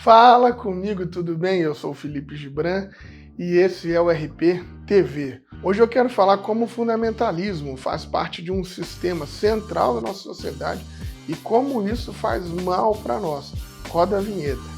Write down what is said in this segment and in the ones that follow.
Fala comigo, tudo bem? Eu sou o Felipe Gibran e esse é o RP TV. Hoje eu quero falar como o fundamentalismo faz parte de um sistema central da nossa sociedade e como isso faz mal para nós. Roda a vinheta.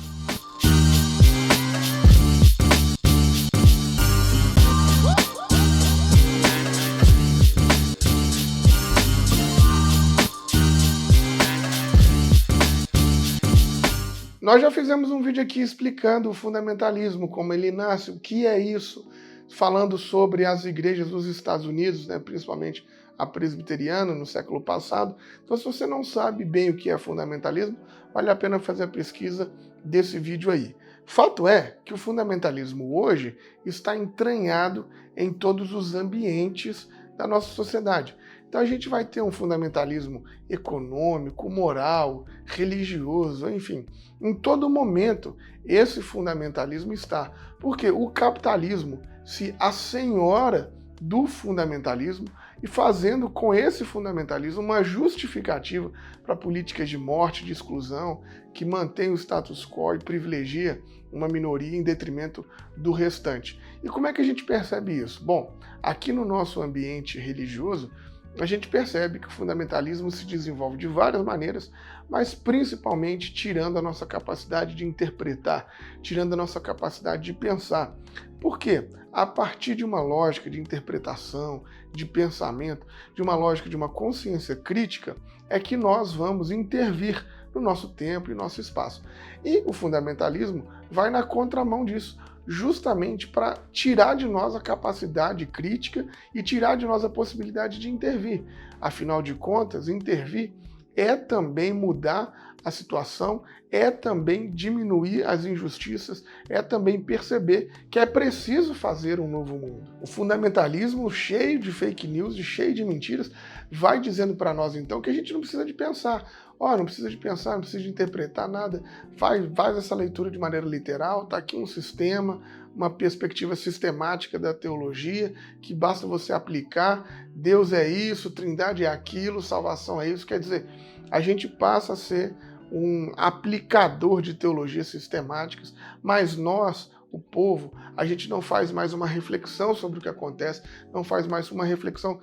Nós já fizemos um vídeo aqui explicando o fundamentalismo, como ele nasce, o que é isso, falando sobre as igrejas dos Estados Unidos, né, principalmente a presbiteriana no século passado. Então, se você não sabe bem o que é fundamentalismo, vale a pena fazer a pesquisa desse vídeo aí. Fato é que o fundamentalismo hoje está entranhado em todos os ambientes da nossa sociedade. Então a gente vai ter um fundamentalismo econômico, moral, religioso, enfim. Em todo momento esse fundamentalismo está. Porque o capitalismo se assenhora do fundamentalismo e fazendo com esse fundamentalismo uma justificativa para políticas de morte, de exclusão, que mantém o status quo e privilegia uma minoria em detrimento do restante. E como é que a gente percebe isso? Bom, aqui no nosso ambiente religioso, a gente percebe que o fundamentalismo se desenvolve de várias maneiras, mas principalmente tirando a nossa capacidade de interpretar, tirando a nossa capacidade de pensar. Por quê? A partir de uma lógica de interpretação, de pensamento, de uma lógica de uma consciência crítica, é que nós vamos intervir no nosso tempo e nosso espaço. E o fundamentalismo vai na contramão disso, justamente para tirar de nós a capacidade crítica e tirar de nós a possibilidade de intervir. Afinal de contas, intervir é também mudar a situação, é também diminuir as injustiças, é também perceber que é preciso fazer um novo mundo. O fundamentalismo, cheio de fake news e cheio de mentiras, vai dizendo para nós então que a gente não precisa de pensar. Não precisa de pensar, não precisa de interpretar nada, faz essa leitura de maneira literal, está aqui um sistema, uma perspectiva sistemática da teologia, que basta você aplicar, Deus é isso, Trindade é aquilo, salvação é isso, quer dizer, a gente passa a ser um aplicador de teologias sistemáticas, mas nós, o povo, a gente não faz mais uma reflexão sobre o que acontece, não faz mais uma reflexão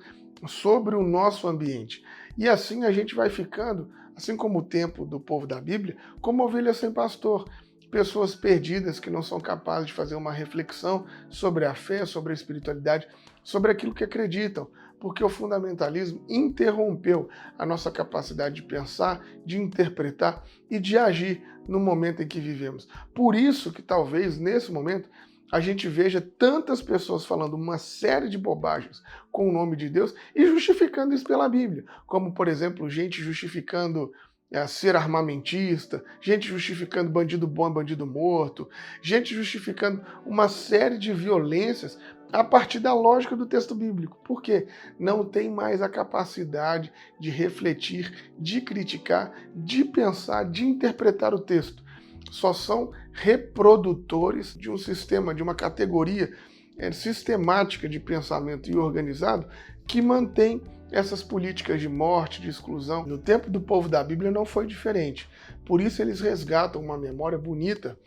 sobre o nosso ambiente. E assim a gente vai ficando, assim como o tempo do povo da Bíblia, como ovelhas sem pastor. Pessoas perdidas que não são capazes de fazer uma reflexão sobre a fé, sobre a espiritualidade, sobre aquilo que acreditam, porque o fundamentalismo interrompeu a nossa capacidade de pensar, de interpretar e de agir no momento em que vivemos. Por isso que talvez nesse momento a gente veja tantas pessoas falando uma série de bobagens com o nome de Deus e justificando isso pela Bíblia, como por exemplo gente justificando ser armamentista, gente justificando bandido bom e bandido morto, gente justificando uma série de violências a partir da lógica do texto bíblico. Por quê? Não tem mais a capacidade de refletir, de criticar, de pensar, de interpretar o texto. Só são reprodutores de um sistema, de uma categoria sistemática de pensamento e organizado que mantém essas políticas de morte, de exclusão. No tempo do povo da Bíblia não foi diferente. Por isso eles resgatam uma memória bonita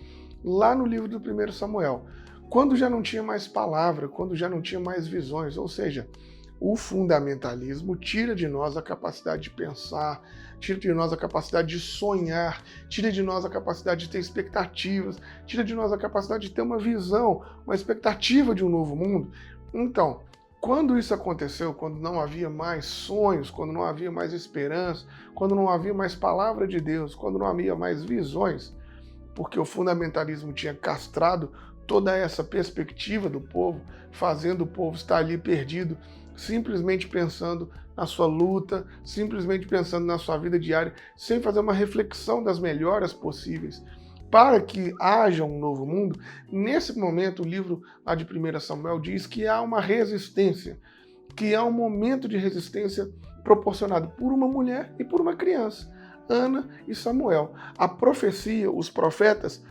lá no livro do 1 Samuel, quando já não tinha mais palavra, quando já não tinha mais visões, ou seja, o fundamentalismo tira de nós a capacidade de pensar, tira de nós a capacidade de sonhar, tira de nós a capacidade de ter expectativas, tira de nós a capacidade de ter uma visão, uma expectativa de um novo mundo. Então, quando isso aconteceu, quando não havia mais sonhos, quando não havia mais esperança, quando não havia mais palavra de Deus, quando não havia mais visões, porque o fundamentalismo tinha castrado toda essa perspectiva do povo, fazendo o povo estar ali perdido, simplesmente pensando na sua luta, simplesmente pensando na sua vida diária, sem fazer uma reflexão das melhoras possíveis. Para que haja um novo mundo, nesse momento o livro lá de 1 Samuel diz que há uma resistência, que há um momento de resistência proporcionado por uma mulher e por uma criança, Ana e Samuel. A profecia, os profetas,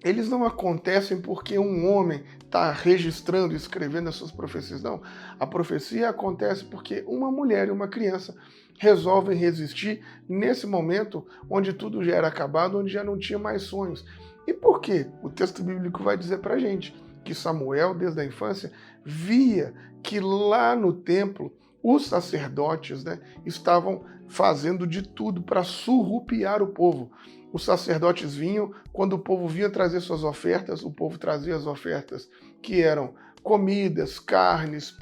eles não acontecem porque um homem está registrando e escrevendo as suas profecias, não. A profecia acontece porque uma mulher e uma criança resolvem resistir nesse momento onde tudo já era acabado, onde já não tinha mais sonhos. E por quê? O texto bíblico vai dizer para a gente que Samuel, desde a infância, via que lá no templo os sacerdotes, né, estavam fazendo de tudo para surrupiar o povo. Os sacerdotes vinham, quando o povo vinha trazer suas ofertas, o povo trazia as ofertas que eram comidas, carnes,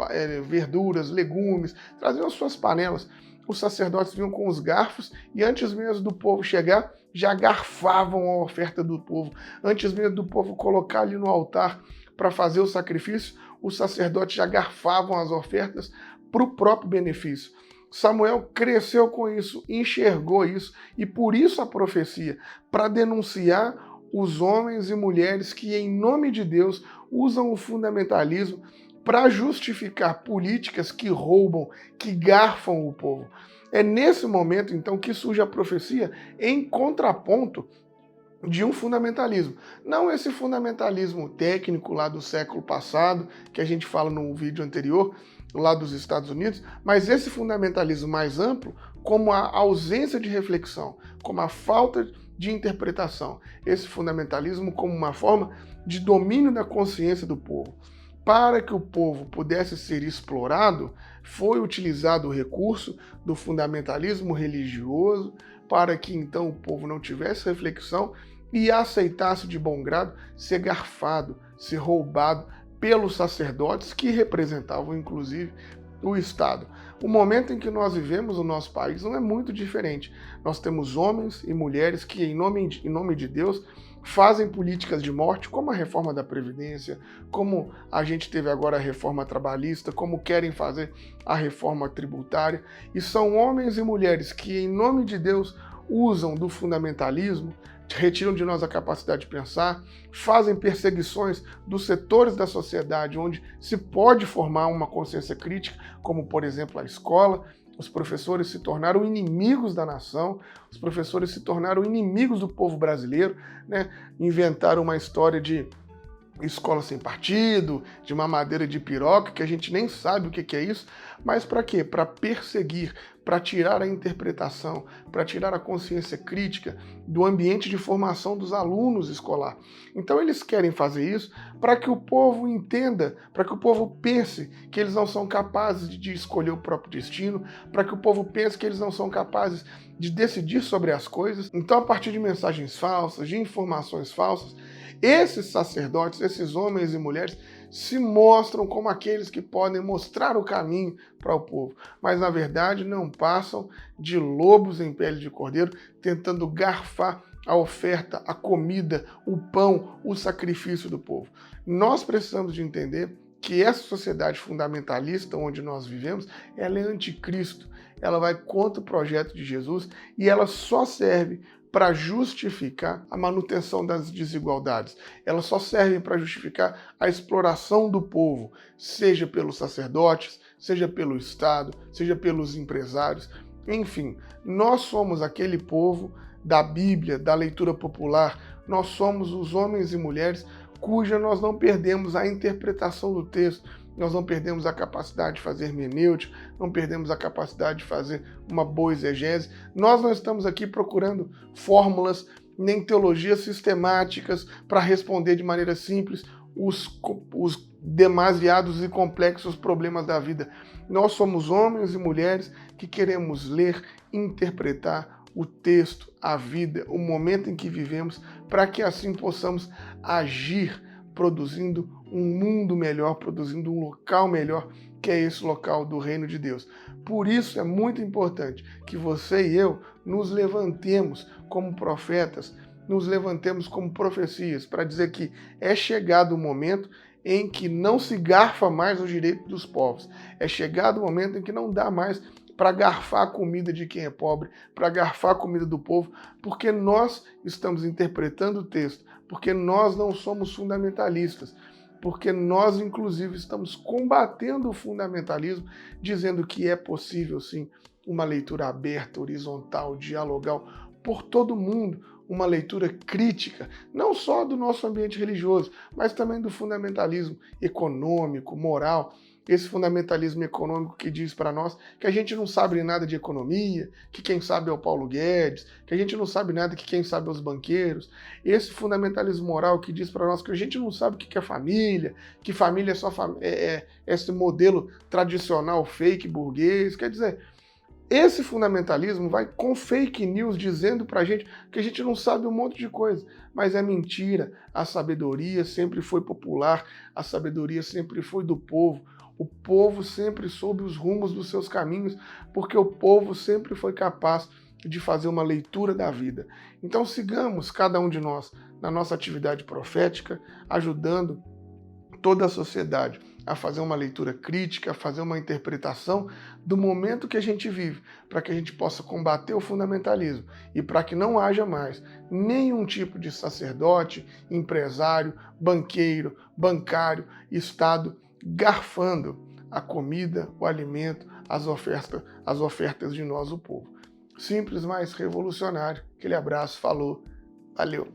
verduras, legumes, traziam as suas panelas. Os sacerdotes vinham com os garfos e antes mesmo do povo chegar, já garfavam a oferta do povo. Antes mesmo do povo colocar ali no altar para fazer o sacrifício, os sacerdotes já garfavam as ofertas para o próprio benefício. Samuel cresceu com isso, enxergou isso, e por isso a profecia, para denunciar os homens e mulheres que, em nome de Deus, usam o fundamentalismo para justificar políticas que roubam, que garfam o povo. É nesse momento, então, que surge a profecia em contraponto de um fundamentalismo. Não esse fundamentalismo técnico lá do século passado, que a gente fala no vídeo anterior, lá dos Estados Unidos, mas esse fundamentalismo mais amplo, como a ausência de reflexão, como a falta de interpretação. Esse fundamentalismo como uma forma de domínio da consciência do povo. Para que o povo pudesse ser explorado, foi utilizado o recurso do fundamentalismo religioso para que então o povo não tivesse reflexão e aceitasse de bom grado ser garfado, ser roubado pelos sacerdotes que representavam inclusive o Estado. O momento em que nós vivemos no nosso país não é muito diferente. Nós temos homens e mulheres que, em nome de Deus, fazem políticas de morte, como a reforma da Previdência, como a gente teve agora a reforma trabalhista, como querem fazer a reforma tributária. E são homens e mulheres que, em nome de Deus, usam do fundamentalismo, retiram de nós a capacidade de pensar, fazem perseguições dos setores da sociedade onde se pode formar uma consciência crítica, como, por exemplo, a escola. Os professores se tornaram inimigos da nação, os professores se tornaram inimigos do povo brasileiro, né? Inventaram uma história de escola sem partido, de mamadeira de piroca, que a gente nem sabe o que é isso, mas para quê? Para perseguir, para tirar a interpretação, para tirar a consciência crítica do ambiente de formação dos alunos escolar. Então eles querem fazer isso para que o povo entenda, para que o povo pense que eles não são capazes de escolher o próprio destino, para que o povo pense que eles não são capazes de decidir sobre as coisas. Então, a partir de mensagens falsas, de informações falsas, esses sacerdotes, esses homens e mulheres, se mostram como aqueles que podem mostrar o caminho para o povo, mas na verdade não passam de lobos em pele de cordeiro, tentando garfar a oferta, a comida, o pão, o sacrifício do povo. Nós precisamos de entender que essa sociedade fundamentalista onde nós vivemos, ela é anticristo, ela vai contra o projeto de Jesus e ela só serve para justificar a manutenção das desigualdades. Elas só servem para justificar a exploração do povo, seja pelos sacerdotes, seja pelo Estado, seja pelos empresários. Enfim, nós somos aquele povo da Bíblia, da leitura popular. Nós somos os homens e mulheres cuja nós não perdemos a interpretação do texto, nós não perdemos a capacidade de fazer hermenêutica, não perdemos a capacidade de fazer uma boa exegese. Nós não estamos aqui procurando fórmulas nem teologias sistemáticas para responder de maneira simples os demasiados e complexos problemas da vida. Nós somos homens e mulheres que queremos ler, interpretar o texto, a vida, o momento em que vivemos, para que assim possamos agir produzindo um mundo melhor, produzindo um local melhor, que é esse local do reino de Deus. Por isso é muito importante que você e eu nos levantemos como profetas, nos levantemos como profecias, para dizer que é chegado o momento em que não se garfa mais os direitos dos povos. É chegado o momento em que não dá mais para garfar a comida de quem é pobre, para garfar a comida do povo, porque nós estamos interpretando o texto, porque nós não somos fundamentalistas, porque nós, inclusive, estamos combatendo o fundamentalismo, dizendo que é possível, sim, uma leitura aberta, horizontal, dialogal, por todo mundo, uma leitura crítica, não só do nosso ambiente religioso, mas também do fundamentalismo econômico, moral. esse fundamentalismo econômico que diz para nós que a gente não sabe nada de economia, que quem sabe é o Paulo Guedes, que a gente não sabe nada, que quem sabe é os banqueiros. Esse fundamentalismo moral que diz para nós que a gente não sabe o que é família, que família é só esse modelo tradicional fake burguês. Quer dizer, esse fundamentalismo vai com fake news dizendo pra gente que a gente não sabe um monte de coisa, mas é mentira. A sabedoria sempre foi popular, a sabedoria sempre foi do povo. O povo sempre soube os rumos dos seus caminhos, porque o povo sempre foi capaz de fazer uma leitura da vida. Então sigamos, cada um de nós, na nossa atividade profética, ajudando toda a sociedade a fazer uma leitura crítica, a fazer uma interpretação do momento que a gente vive, para que a gente possa combater o fundamentalismo e para que não haja mais nenhum tipo de sacerdote, empresário, banqueiro, bancário, Estado garfando a comida, o alimento, as ofertas de nós, o povo. Simples, mas revolucionário. Aquele abraço, falou, valeu!